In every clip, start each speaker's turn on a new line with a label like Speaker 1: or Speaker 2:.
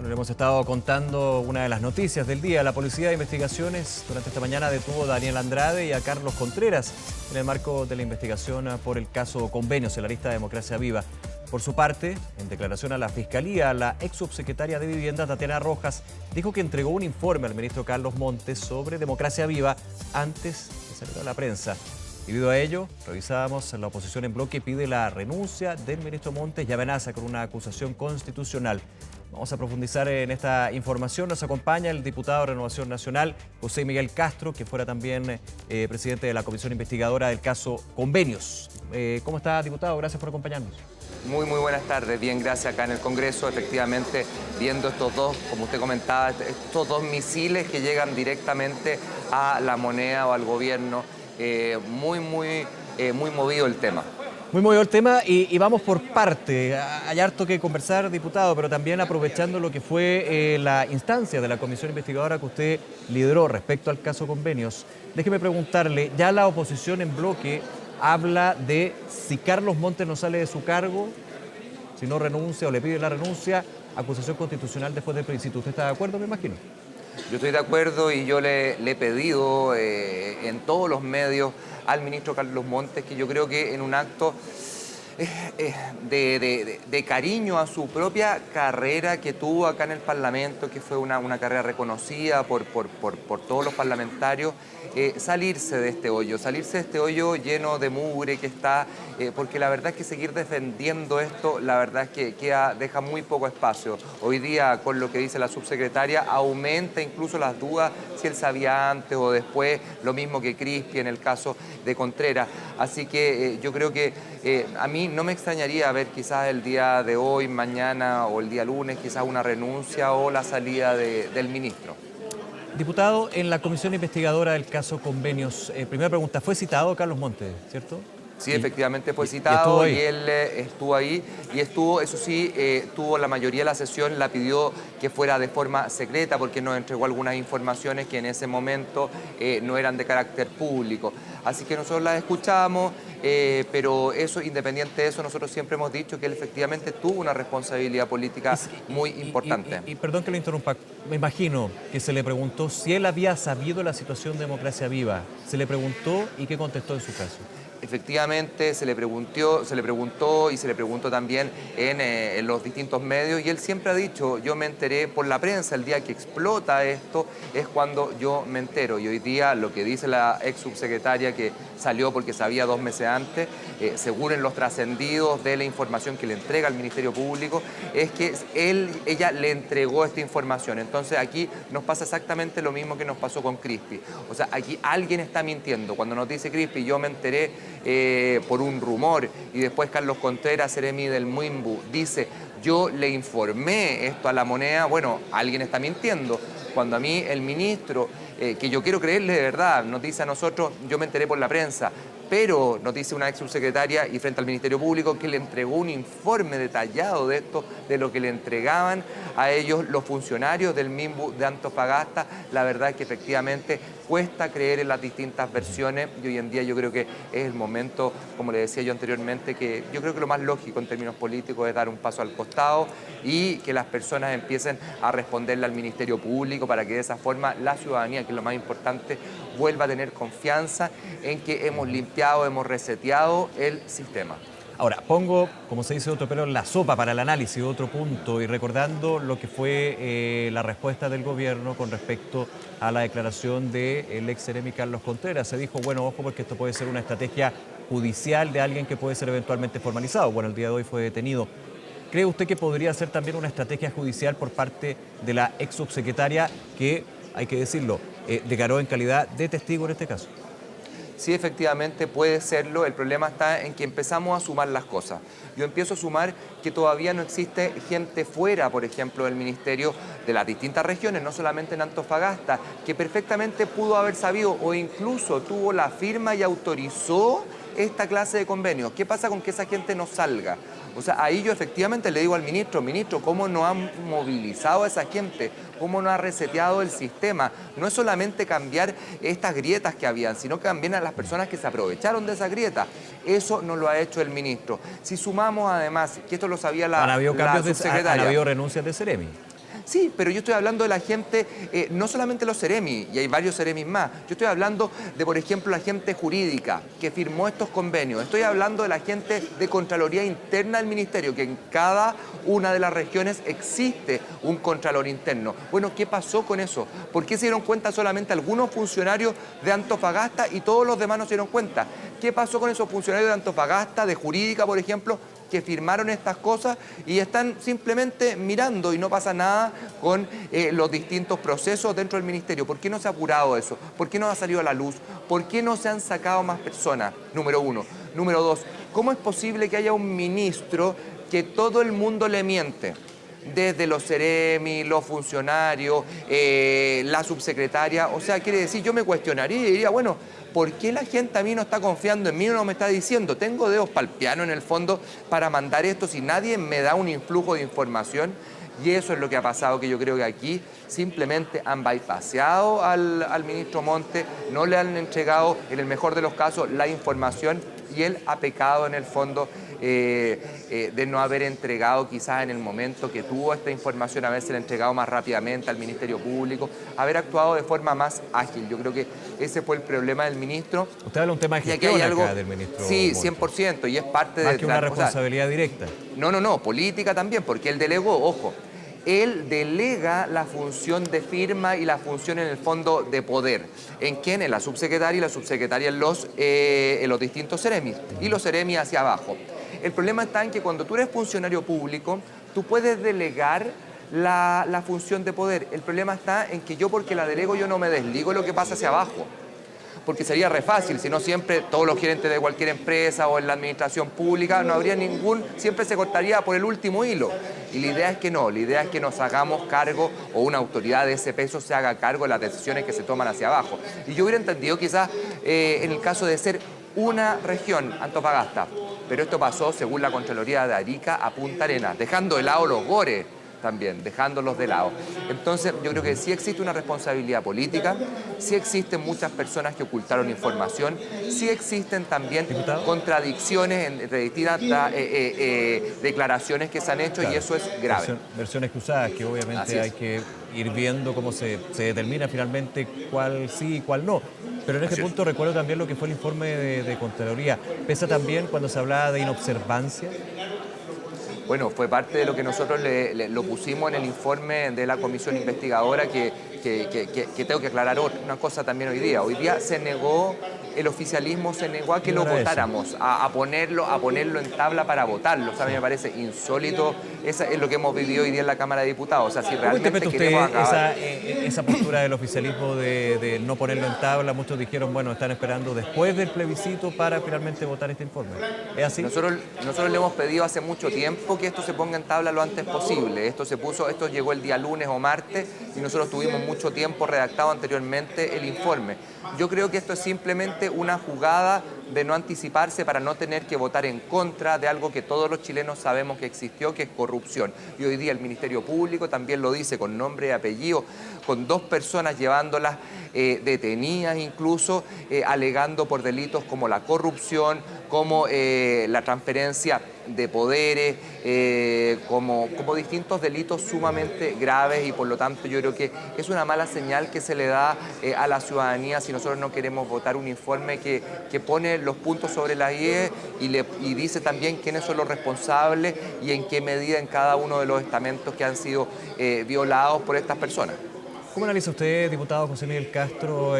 Speaker 1: Le hemos estado contando una de las noticias del día. La Policía de Investigaciones durante esta mañana detuvo a Daniel Andrade y a Carlos Contreras en el marco de la investigación por el caso Convenios en la lista Democracia Viva. Por su parte, en declaración a la Fiscalía, la ex subsecretaria de Vivienda, Tatiana Rojas, dijo que entregó un informe al ministro Carlos Montes sobre Democracia Viva antes de salir a la prensa. Debido a ello, revisábamos, la oposición en bloque pide la renuncia del ministro Montes y amenaza con una acusación constitucional. Vamos a profundizar en esta información. Nos acompaña el diputado de Renovación Nacional, José Miguel Castro, que fuera también presidente de la comisión investigadora del caso Convenios. ¿Cómo está, diputado? Gracias por acompañarnos.
Speaker 2: Muy buenas tardes. Bien, gracias acá en el Congreso. Efectivamente, viendo estos dos, como usted comentaba, estos dos misiles que llegan directamente a la moneda o al gobierno. Muy movido el tema.
Speaker 1: Muy movido el tema y vamos por parte. Hay harto que conversar, diputado, pero también aprovechando lo que fue la instancia de la comisión investigadora que usted lideró respecto al caso Convenios. Déjeme preguntarle, ya la oposición en bloque habla de si Carlos Montes no sale de su cargo, si no renuncia o le pide la renuncia, acusación constitucional después del plebiscito. ¿Usted está de acuerdo, me imagino?
Speaker 2: Yo estoy de acuerdo y yo le he pedido en todos los medios al ministro Carlos Montes que yo creo que en un acto de cariño a su propia carrera que tuvo acá en el Parlamento, que fue una carrera reconocida por todos los parlamentarios, salirse de este hoyo lleno de mugre que está, porque la verdad es que seguir defendiendo esto, la verdad es que deja muy poco espacio. Hoy día, con lo que dice la subsecretaria, aumenta incluso las dudas si él sabía antes o después, lo mismo que Crispi en el caso de Contreras. Así que yo creo que a mí no me extrañaría ver quizás el día de hoy, mañana o el día lunes, quizás una renuncia o la salida del ministro.
Speaker 1: Diputado, en la comisión investigadora del caso Convenios, primera pregunta, ¿fue citado Carlos Montes, cierto?
Speaker 2: Sí, efectivamente fue citado y él estuvo ahí y estuvo, eso sí, tuvo la mayoría de la sesión, la pidió que fuera de forma secreta porque nos entregó algunas informaciones que en ese momento no eran de carácter público. Así que nosotros las escuchamos, pero eso, independiente de eso, nosotros siempre hemos dicho que él efectivamente tuvo una responsabilidad política muy importante.
Speaker 1: Y perdón que lo interrumpa, me imagino que se le preguntó si él había sabido la situación de Democracia Viva. ¿Se le preguntó y qué contestó en su caso?
Speaker 2: Efectivamente, se le preguntó y se le preguntó también en los distintos medios y él siempre ha dicho, yo me enteré por la prensa, el día que explota esto es cuando yo me entero. Y hoy día lo que dice la ex subsecretaria que salió porque sabía 2 meses antes, según en los trascendidos de la información que le entrega al Ministerio Público, es que ella le entregó esta información. Entonces aquí nos pasa exactamente lo mismo que nos pasó con Crispi. O sea, aquí alguien está mintiendo. Cuando nos dice Crispi, yo me enteré por un rumor, y después Carlos Contreras, seremi del MIMBU, dice, yo le informé esto a la moneda, bueno, alguien está mintiendo. Cuando a mí el ministro, que yo quiero creerle de verdad, nos dice a nosotros, yo me enteré por la prensa, pero nos dice una ex subsecretaria y frente al Ministerio Público que le entregó un informe detallado de esto, de lo que le entregaban a ellos los funcionarios del MIMBU de Antofagasta. La verdad es que efectivamente cuesta creer en las distintas versiones y hoy en día yo creo que es el momento, como le decía yo anteriormente, que yo creo que lo más lógico en términos políticos es dar un paso al costado y que las personas empiecen a responderle al Ministerio Público para que de esa forma la ciudadanía, que es lo más importante, vuelva a tener confianza en que hemos limpiado, hemos reseteado el sistema.
Speaker 1: Ahora, pongo, como se dice, otro pelo en la sopa para el análisis, otro punto, y recordando lo que fue la respuesta del gobierno con respecto a la declaración del ex seremi Carlos Contreras. Se dijo, bueno, ojo, porque esto puede ser una estrategia judicial de alguien que puede ser eventualmente formalizado. Bueno, el día de hoy fue detenido. ¿Cree usted que podría ser también una estrategia judicial por parte de la ex subsecretaria que, hay que decirlo, declaró en calidad de testigo en este caso?
Speaker 2: Sí, efectivamente puede serlo. El problema está en que empezamos a sumar las cosas. Yo empiezo a sumar que todavía no existe gente fuera, por ejemplo, del ministerio de las distintas regiones, no solamente en Antofagasta, que perfectamente pudo haber sabido o incluso tuvo la firma y autorizó esta clase de convenios. ¿Qué pasa con que esa gente no salga? O sea, ahí yo efectivamente le digo al ministro, ¿cómo no han movilizado a esa gente? ¿Cómo no ha reseteado el sistema? No es solamente cambiar estas grietas que habían, sino que también a las personas que se aprovecharon de esa grieta. Eso no lo ha hecho el ministro. Si sumamos además, que esto lo sabía la subsecretaria.
Speaker 1: ¿Han habido renuncias de seremi?
Speaker 2: Sí, pero yo estoy hablando de la gente, no solamente los Ceremi, y hay varios Ceremis más. Yo estoy hablando de, por ejemplo, la gente jurídica que firmó estos convenios. Estoy hablando de la gente de Contraloría Interna del Ministerio, que en cada una de las regiones existe un Contralor interno. Bueno, ¿qué pasó con eso? ¿Por qué se dieron cuenta solamente algunos funcionarios de Antofagasta y todos los demás no se dieron cuenta? ¿Qué pasó con esos funcionarios de Antofagasta, de Jurídica, por ejemplo, que firmaron estas cosas y están simplemente mirando y no pasa nada con los distintos procesos dentro del ministerio? ¿Por qué no se ha apurado eso? ¿Por qué no ha salido a la luz? ¿Por qué no se han sacado más personas? Número uno. Número dos, ¿cómo es posible que haya un ministro que todo el mundo le miente? Desde los Ceremi, los funcionarios, la subsecretaria. O sea, quiere decir, yo me cuestionaría y diría, bueno, ¿por qué la gente a mí no está confiando en mí o no me está diciendo? Tengo dedos para el piano en el fondo para mandar esto si nadie me da un influjo de información. Y eso es lo que ha pasado, que yo creo que aquí simplemente han bypaseado al ministro Monte, no le han entregado, en el mejor de los casos, la información, y él ha pecado en el fondo de no haber entregado quizás en el momento que tuvo esta información, haberse entregado más rápidamente al Ministerio Público, haber actuado de forma más ágil. Yo creo que ese fue el problema del ministro.
Speaker 1: Usted habla un tema de gestión acá del ministro.
Speaker 2: Sí,
Speaker 1: Monte.
Speaker 2: 100%, y es parte de...
Speaker 1: Más que una responsabilidad directa.
Speaker 2: No, política también, porque él delegó, ojo, él delega la función de firma y la función en el fondo de poder. ¿En quién? En la subsecretaria, y la subsecretaria en los distintos Ceremis, y los Ceremis hacia abajo. El problema está en que cuando tú eres funcionario público, tú puedes delegar la función de poder. El problema está en que yo, porque la delego, yo no me desligo de lo que pasa hacia abajo. Porque sería re fácil, si no siempre todos los gerentes de cualquier empresa o en la administración pública, no habría siempre se cortaría por el último hilo. Y la idea es que no, la idea es que nos hagamos cargo, o una autoridad de ese peso se haga cargo de las decisiones que se toman hacia abajo. Y yo hubiera entendido quizás en el caso de ser una región, Antofagasta, pero esto pasó, según la Contraloría de Arica, a Punta Arenas, dejando de lado los gores también, dejándolos de lado. Entonces, yo creo que sí existe una responsabilidad política, sí existen muchas personas que ocultaron información, sí existen también contradicciones entre distintas declaraciones que se han hecho, claro, y eso es grave.
Speaker 1: Versiones cruzadas que obviamente hay que ir viendo cómo se determina finalmente cuál sí y cuál no. Pero en este punto recuerdo también lo que fue el informe de Contraloría. ¿Pesa también cuando se hablaba de inobservancia?
Speaker 2: Bueno, fue parte de lo que nosotros lo pusimos en el informe de la comisión investigadora, que tengo que aclarar una cosa también hoy día. Hoy día se negó, el oficialismo se negó a que lo votáramos, a ponerlo en tabla para votarlo. O sea, a mí me parece insólito. Eso es lo que hemos vivido hoy día en la Cámara de Diputados. O sea, si realmente queremos acabar...
Speaker 1: esa postura del oficialismo de no ponerlo en tabla? Muchos dijeron, bueno, están esperando después del plebiscito para finalmente votar este informe. ¿Es así?
Speaker 2: Nosotros le hemos pedido hace mucho tiempo que esto se ponga en tabla lo antes posible. Esto llegó el día lunes o martes y nosotros tuvimos mucho tiempo redactado anteriormente el informe. Yo creo que esto es simplemente una jugada de no anticiparse para no tener que votar en contra de algo que todos los chilenos sabemos que existió, que es corrupción. Y hoy día el Ministerio Público también lo dice con nombre y apellido, con 2 personas llevándolas detenidas incluso, alegando por delitos como la corrupción, como la transferencia de poderes, como distintos delitos sumamente graves, y por lo tanto yo creo que es una mala señal que se le da a la ciudadanía si nosotros no queremos votar un informe que pone los puntos sobre las IE y dice también quiénes son los responsables y en qué medida en cada uno de los estamentos que han sido violados por estas personas.
Speaker 1: ¿Cómo analiza usted, diputado José Miguel Castro,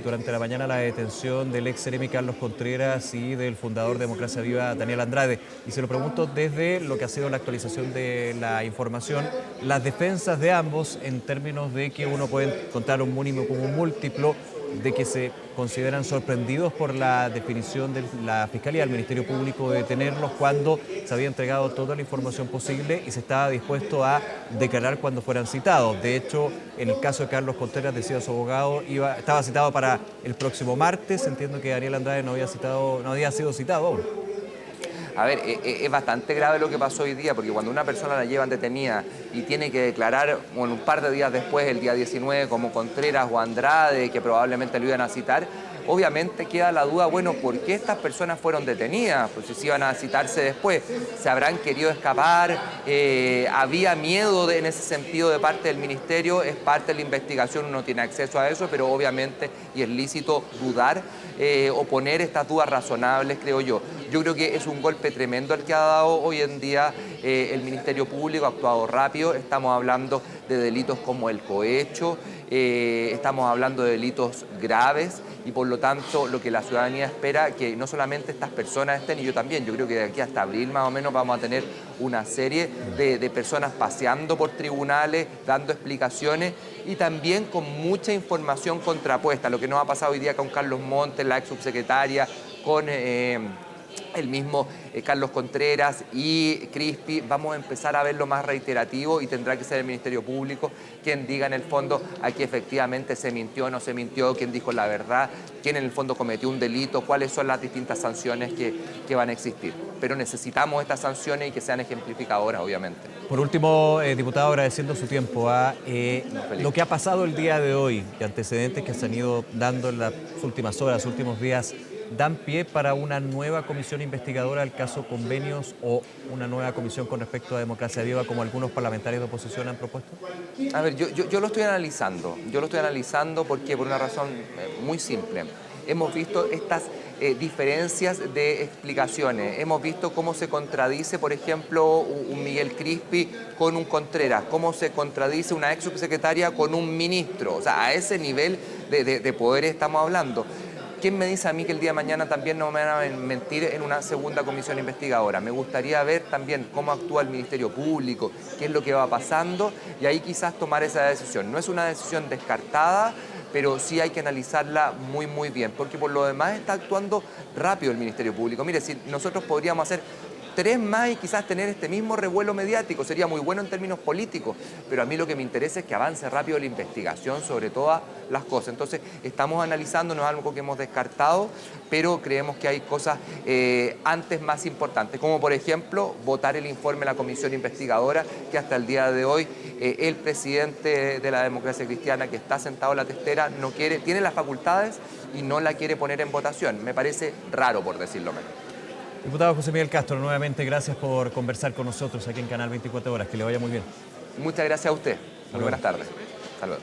Speaker 1: durante la mañana la detención del ex Ceremi Carlos Contreras y del fundador de Democracia Viva, Daniel Andrade? Y se lo pregunto desde lo que ha sido la actualización de la información, las defensas de ambos en términos de que uno puede encontrar un mínimo como un múltiplo, de que se consideran sorprendidos por la definición de la Fiscalía del Ministerio Público de detenerlos cuando se había entregado toda la información posible y se estaba dispuesto a declarar cuando fueran citados. De hecho, en el caso de Carlos Contreras, decía su abogado, estaba citado para el próximo martes. Entiendo que Daniel Andrade no había sido citado aún.
Speaker 2: A ver, es bastante grave lo que pasó hoy día, porque cuando una persona la llevan detenida y tiene que declarar un par de días después, el día 19, como Contreras o Andrade, que probablemente lo iban a citar, obviamente queda la duda, bueno, ¿por qué estas personas fueron detenidas? Pues si iban a citarse después, ¿se habrán querido escapar? ¿Había miedo en ese sentido de parte del ministerio? Es parte de la investigación, uno tiene acceso a eso, pero obviamente, y es lícito dudar o poner estas dudas razonables, creo yo. Yo creo que es un golpe tremendo el que ha dado hoy en día el Ministerio Público, ha actuado rápido, estamos hablando de delitos como el cohecho, estamos hablando de delitos graves y por lo tanto lo que la ciudadanía espera que no solamente estas personas estén, y yo también, yo creo que de aquí hasta abril más o menos vamos a tener una serie de personas paseando por tribunales, dando explicaciones y también con mucha información contrapuesta, lo que nos ha pasado hoy día con Carlos Montes, la ex subsecretaria, con el mismo Carlos Contreras y Crispi. Vamos a empezar a verlo más reiterativo y tendrá que ser el Ministerio Público quien diga en el fondo aquí efectivamente se mintió o no se mintió, quién dijo la verdad, quién en el fondo cometió un delito, cuáles son las distintas sanciones que van a existir. Pero necesitamos estas sanciones y que sean ejemplificadoras, obviamente.
Speaker 1: Por último, diputado, agradeciendo su tiempo a lo que ha pasado el día de hoy y antecedentes que se han ido dando en las últimas horas, últimos días, ¿dan pie para una nueva comisión investigadora del caso Convenios o una nueva comisión con respecto a Democracia Viva, como algunos parlamentarios de oposición han propuesto?
Speaker 2: A ver, yo lo estoy analizando. Yo lo estoy analizando porque por una razón muy simple. Hemos visto estas diferencias de explicaciones. Hemos visto cómo se contradice, por ejemplo, un Miguel Crispi con un Contreras, cómo se contradice una ex subsecretaria con un ministro. O sea, a ese nivel de poder estamos hablando. ¿Quién me dice a mí que el día de mañana también no me van a mentir en una segunda comisión investigadora? Me gustaría ver también cómo actúa el Ministerio Público, qué es lo que va pasando y ahí quizás tomar esa decisión. No es una decisión descartada, pero sí hay que analizarla muy, muy bien, porque por lo demás está actuando rápido el Ministerio Público. Mire, si nosotros podríamos hacer 3 más y quizás tener este mismo revuelo mediático, sería muy bueno en términos políticos, pero a mí lo que me interesa es que avance rápido la investigación sobre todas las cosas. Entonces, estamos analizando, no es algo que hemos descartado, pero creemos que hay cosas antes más importantes, como por ejemplo, votar el informe de la comisión investigadora, que hasta el día de hoy el presidente de la Democracia Cristiana, que está sentado en la testera, no quiere, tiene las facultades y no la quiere poner en votación. Me parece raro, por decirlo menos.
Speaker 1: Diputado José Miguel Castro, nuevamente gracias por conversar con nosotros aquí en Canal 24 Horas. Que le vaya muy bien.
Speaker 2: Muchas gracias a usted. Muy buenas tardes. Saludos.